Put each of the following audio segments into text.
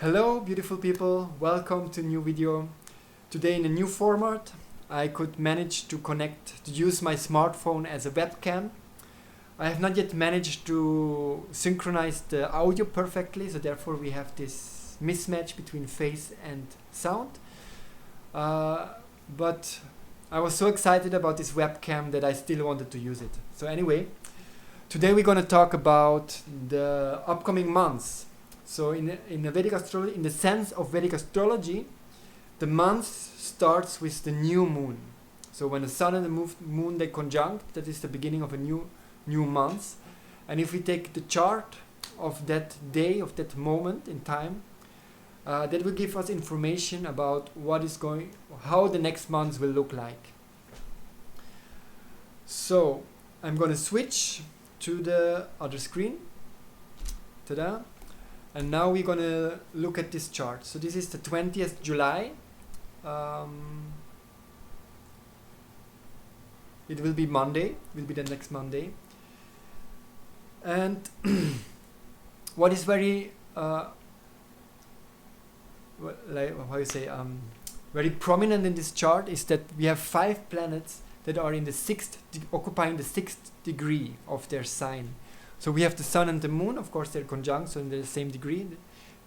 Hello beautiful people, welcome to a new video. Today in a new format I could manage to use my smartphone as a webcam. I have not yet managed to synchronize the audio perfectly, so therefore we have this mismatch between face and sound. But I was so excited about this webcam that I still wanted to use it. So anyway, today we're going to talk about the upcoming months. So in the Vedic astrology, in the sense of Vedic astrology, the month starts with the new moon. So when the sun and the moon they conjunct, that is the beginning of a new month. And if we take the chart of that day, of that moment in time, that will give us information about how the next month will look like. So I'm going to switch to the other screen. Ta-da! And now we're going to look at this chart. So this is the 20th July. It will be Monday, will be the next Monday. And what is very, very prominent in this chart is that we have 5 planets that are in occupying the 6th degree of their sign. So we have the sun and the moon, of course they're conjunct, so in the same degree.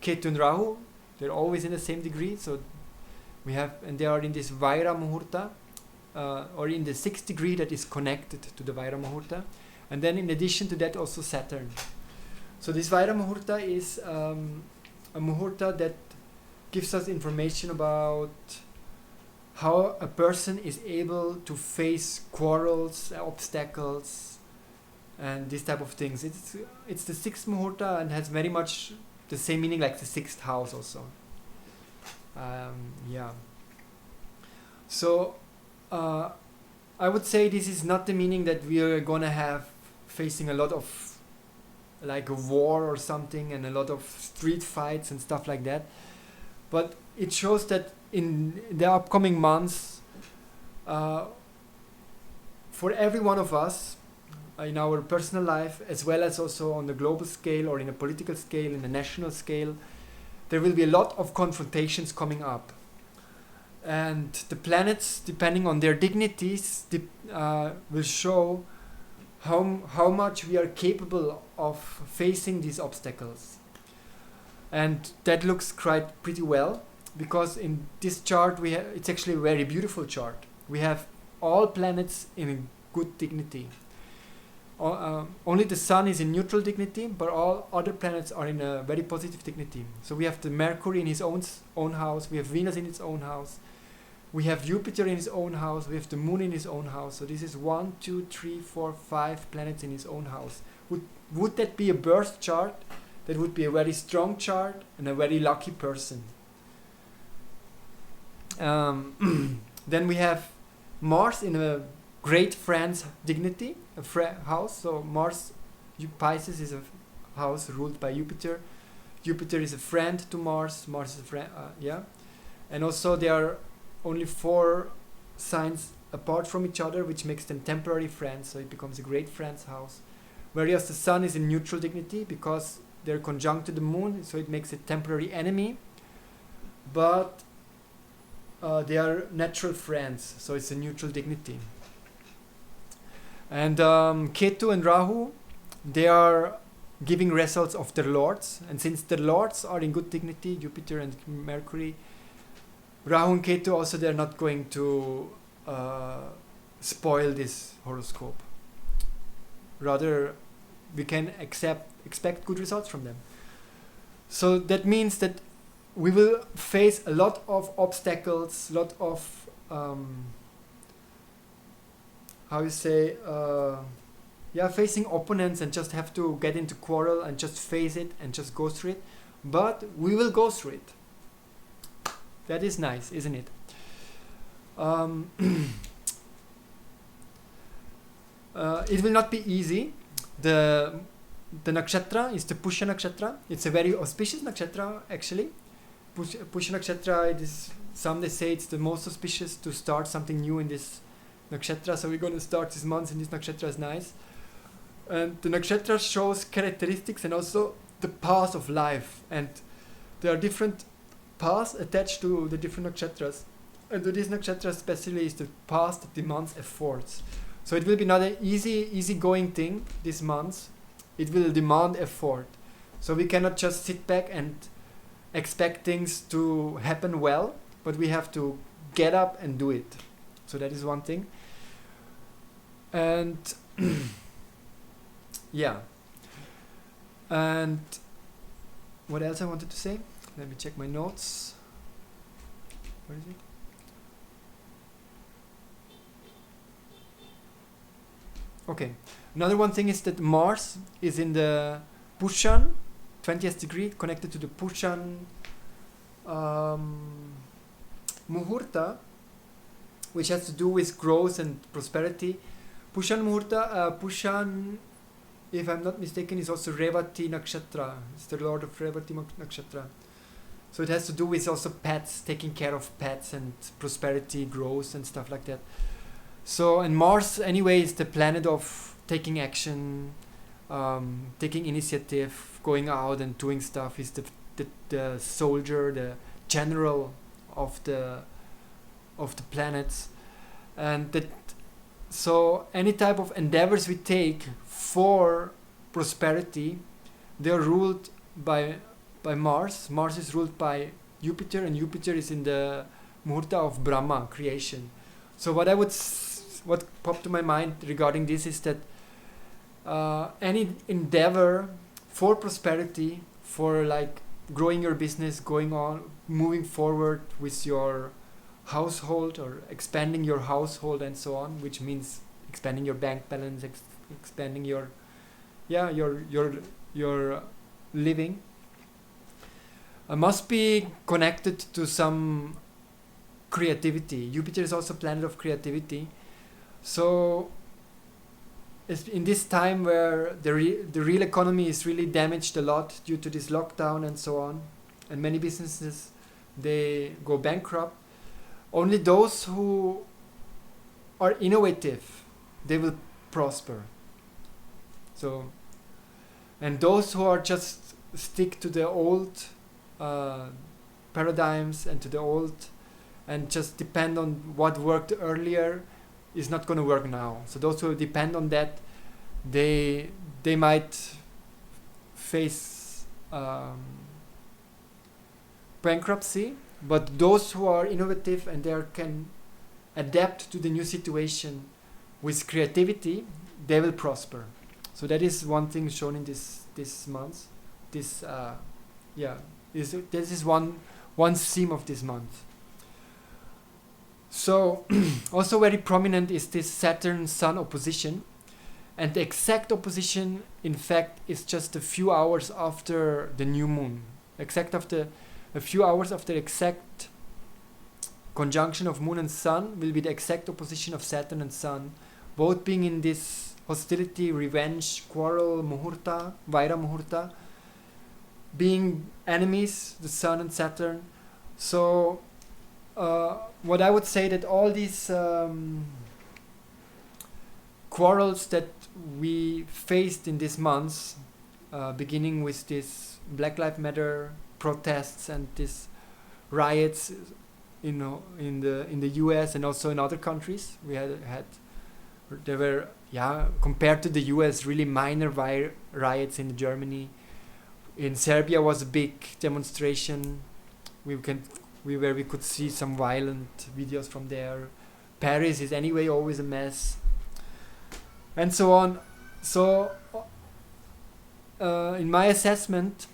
Ketu and Rahu, they're always in the same degree, so and they are in this Vaira Muhurta, or in the 6th degree that is connected to the Vaira Muhurta. And then in addition to that also Saturn. So this Vaira Muhurta is a Muhurta that gives us information about how a person is able to face quarrels, obstacles, and this type of things. It's the 6th Muhurta and has very much the same meaning like the 6th house also. So I would say this is not the meaning that we are gonna have facing a lot of like a war or something and a lot of street fights and stuff like that. But it shows that in the upcoming months, for every one of us, in our personal life, as well as also on the global scale or in a political scale, in the national scale, there will be a lot of confrontations coming up. And the planets, depending on their dignities, will show how much we are capable of facing these obstacles. And that looks pretty well, because in this chart it's actually a very beautiful chart. We have all planets in a good dignity. Only the sun is in neutral dignity, but all other planets are in a very positive dignity. So we have the Mercury in his own house, we have Venus in its own house, we have Jupiter in his own house, we have the moon in his own house. So this is 1, 2, 3, 4, 5 planets in his own house. Would that be a birth chart? That would be a very strong chart and a very lucky person. Then we have Mars in a great friend's dignity, house. So Mars, Pisces is a house ruled by Jupiter. Jupiter is a friend to Mars. Mars is a friend, And also there are only 4 signs apart from each other, which makes them temporary friends. So it becomes a great friend's house. Whereas the sun is in neutral dignity because they're conjunct to the moon, so it makes a temporary enemy. But they are natural friends, so it's a neutral dignity. And Ketu and Rahu, they are giving results of their lords. And since the lords are in good dignity, Jupiter and Mercury, Rahu and Ketu also, they're not going to spoil this horoscope. Rather, we can expect good results from them. So that means that we will face a lot of obstacles, lot of facing opponents and just have to get into quarrel and just face it and just go through it. But we will go through it. That is nice, isn't it? It will not be easy. The nakshatra is the Pushya nakshatra. It's a very auspicious nakshatra actually. Pushya nakshatra, some they say it's the most auspicious to start something new in this nakshatra, so we're going to start this month in this nakshatra. Is nice. And the nakshatra shows characteristics and also the path of life. And there are different paths attached to the different nakshatras, and to this nakshatra especially is the path that demands efforts. So it will be not an easy going thing this month. It will demand effort. So we cannot just sit back and expect things to happen well, but we have to get up and do it. So that is one thing. And yeah. And what else I wanted to say? Let me check my notes. Where is it? Okay. Another one thing is that Mars is in the Pushan, 20th degree, connected to the Pushan Muhurta, which has to do with growth and prosperity. Pushan Muhurta, Pushan, if I'm not mistaken, is also Revati Nakshatra. It's the Lord of Revati Nakshatra. So it has to do with also pets, taking care of pets and prosperity, growth and stuff like that. So, and Mars anyway is the planet of taking action, taking initiative, going out and doing stuff. Is the soldier, the general of the planets, and that. So any type of endeavors we take for prosperity, they are ruled by Mars. Mars is ruled by Jupiter, and Jupiter is in the Muhurta of Brahma, creation. So what popped to my mind regarding this is that any endeavor for prosperity, for like growing your business, going on, moving forward with your household or expanding your household and so on, which means expanding your bank balance, expanding your living, must be connected to some creativity. Jupiter is also planet of creativity. So in this time where the real economy is really damaged a lot due to this lockdown and so on, and many businesses, they go bankrupt, only those who are innovative, they will prosper. So, and those who are just stick to the old paradigms and to the old and just depend on what worked earlier is not going to work now. So those who depend on that, they might face bankruptcy. But those who are innovative and they can adapt to the new situation with creativity, they will prosper. So that is one thing shown in this month. This is one theme of this month. So also very prominent is this Saturn-Sun opposition, and the exact opposition, in fact, is just a few hours after the new moon. A few hours after the exact conjunction of Moon and Sun will be the exact opposition of Saturn and Sun, both being in this hostility, revenge, quarrel, Muhurta, Vaira Muhurta, being enemies, the Sun and Saturn. So what I would say that all these quarrels that we faced in these months, beginning with this Black Lives Matter protests and these riots, in the US and also in other countries, there were compared to the US really minor riots in Germany. In Serbia was a big demonstration. We could see some violent videos from there. Paris is anyway always a mess, and so on. So in my assessment,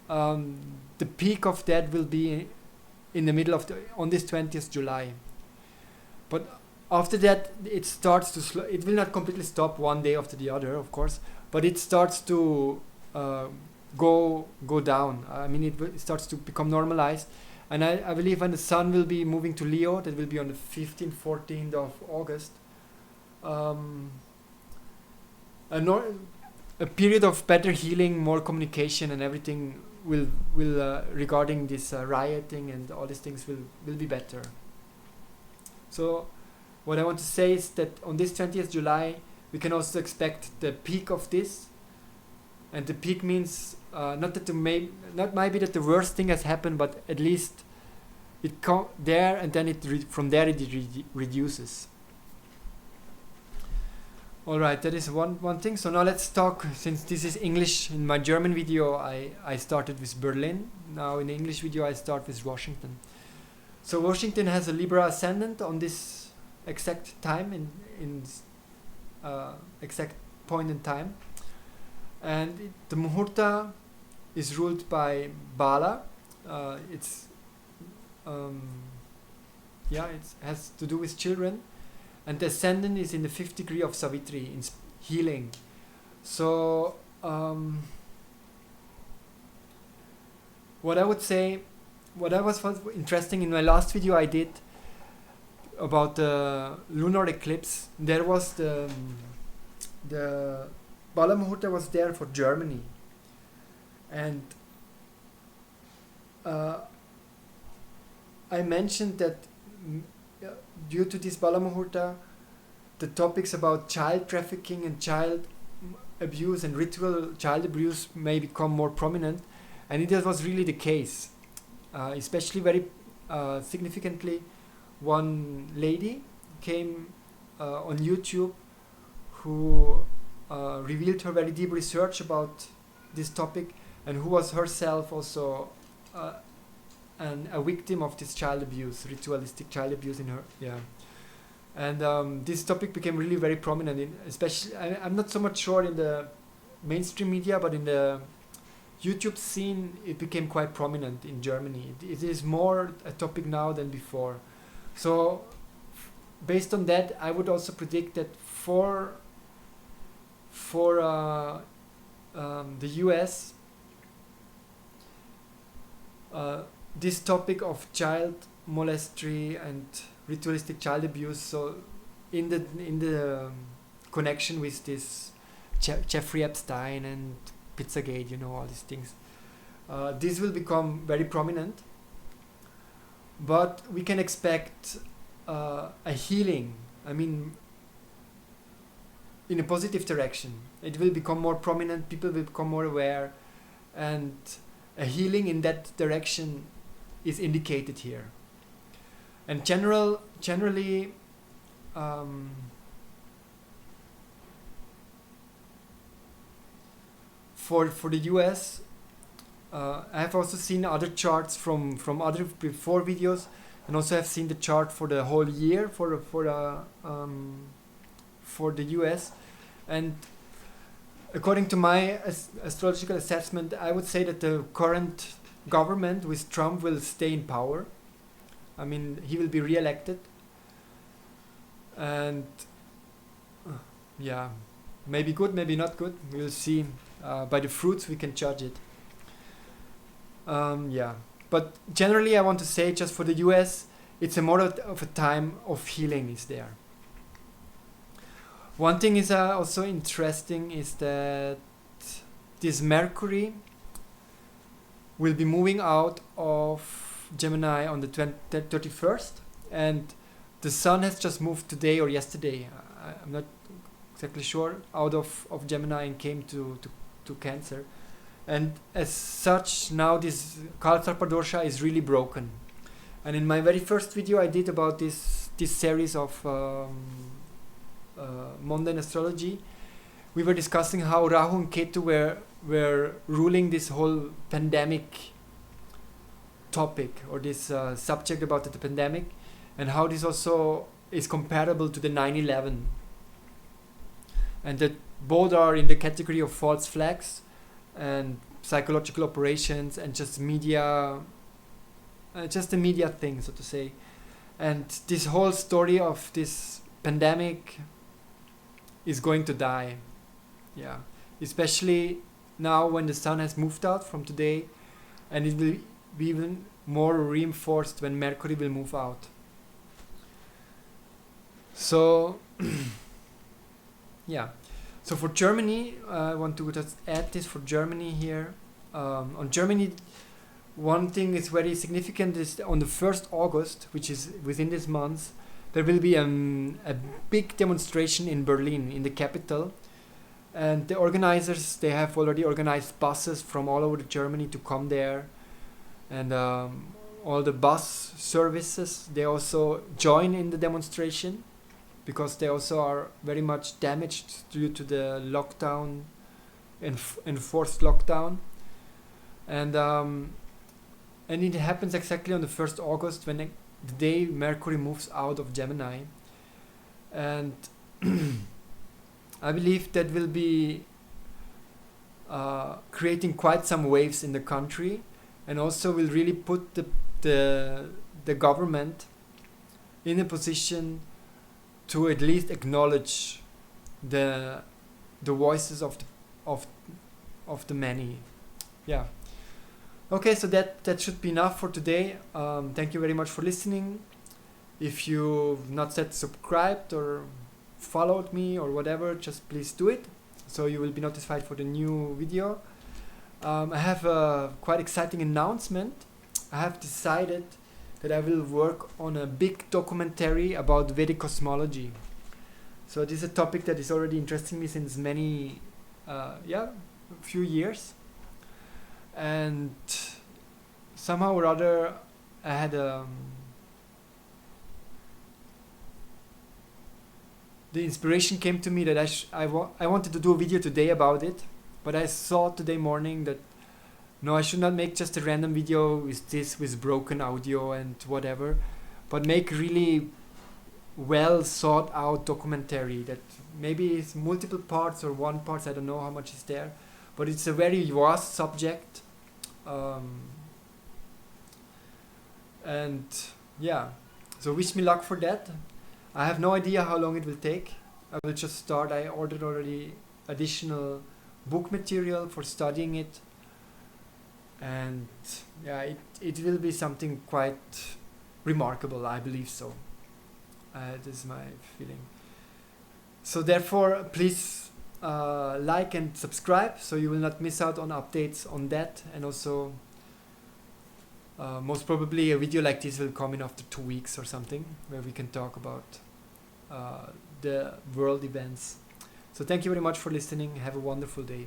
the peak of that will be in the middle of on this 20th July. But after that, it starts to it will not completely stop one day after the other, of course, but it starts to go down. I mean, it starts to become normalized. And I believe when the Sun will be moving to Leo, that will be on the 15th, 14th of August, a period of better healing, more communication, and everything will regarding this rioting and all these things will be better. So what I want to say is that on this 20th July, we can also expect the peak of this and the peak means not that not maybe that the worst thing has happened, but at least it there, and then from there it reduces. All right, that is one thing. So now let's talk, since this is English. In my German video I started with Berlin. Now in the English video I start with Washington. So Washington has a Libra ascendant on this exact time, in exact point in time, and the Muhurta is ruled by Bala. It has to do with children, and the ascendant is in the 5th degree of Savitri, in healing. So what I would say, what I was interesting in my last video I did about the lunar eclipse, there was the Bala Muhurta was there for Germany, and I mentioned that due to this Bala Muhurta, the topics about child trafficking and child abuse and ritual child abuse may become more prominent, and it was really the case. Especially very significantly, one lady came on YouTube who revealed her very deep research about this topic, and who was herself also a victim of this child abuse, ritualistic child abuse in her. And this topic became really very prominent, especially, I'm not so much sure in the mainstream media, but in the YouTube scene it became quite prominent in Germany. It is more a topic now than before. So based on that, I would also predict that for the US, this topic of child molestry and ritualistic child abuse, so in the connection with this Jeffrey Epstein and Pizzagate, all these things, this will become very prominent. But we can expect a healing, in a positive direction. It will become more prominent, people will become more aware, and a healing in that direction is indicated here. And generally, for the US, I have also seen other charts from other before videos, and also have seen the chart for the whole year for the US. And according to my astrological assessment, I would say that the current government with Trump will stay in power. He will be re-elected, and maybe good, maybe not good. We'll see. By the fruits we can judge it. But generally, I want to say, just for the US, it's a more of a time of healing is there. One thing is also interesting is that this Mercury will be moving out of Gemini on the 31st, and the Sun has just moved today or yesterday, I'm not exactly sure, out of Gemini and came to Cancer. And as such, now this Kalsarpa dosha is really broken. And in my very first video I did about this series of mundane astrology, we were discussing how Rahu and Ketu were ruling this whole pandemic topic, or this subject about the pandemic, and how this also is comparable to the 9/11, and that both are in the category of false flags and psychological operations and just media, just a media thing, so to say. And this whole story of this pandemic is going to die, especially now when the Sun has moved out from today, and it will be even more reinforced when Mercury will move out. So so for Germany, I want to just add this for Germany here. On Germany, one thing is very significant is on the 1st August, which is within this month, there will be a big demonstration in Berlin, in the capital, And the organizers, they have already organized buses from all over Germany to come there, and all the bus services, they also join in the demonstration because they also are very much damaged due to the lockdown, enforced lockdown. And it happens exactly on the 1st August, when the day Mercury moves out of Gemini. And I believe that will be creating quite some waves in the country, and also will really put the government in a position to at least acknowledge the voices of the many. Yeah. Okay, so that should be enough for today. Thank you very much for listening. If you've not yet subscribed or followed me or whatever, just please do it, so you will be notified for the new video. I have a quite exciting announcement. I have decided that I will work on a big documentary about Vedic cosmology. So this is a topic that is already interesting me since a few years. And somehow or other I had the inspiration came to me that I wanted to do a video today about it, but I thought today morning that no, I should not make just a random video with broken audio and whatever, but make really well thought out documentary that maybe is multiple parts or one part, I don't know how much is there, but it's a very vast subject. And yeah, so wish me luck for that. I have no idea how long it will take. I will just start. I ordered already additional book material for studying it, and yeah, it will be something quite remarkable, I believe so. This is my feeling. So therefore, please like and subscribe, so you will not miss out on updates on that. And also most probably a video like this will come in after 2 weeks or something, where we can talk about the world events. So thank you very much for listening. Have a wonderful day.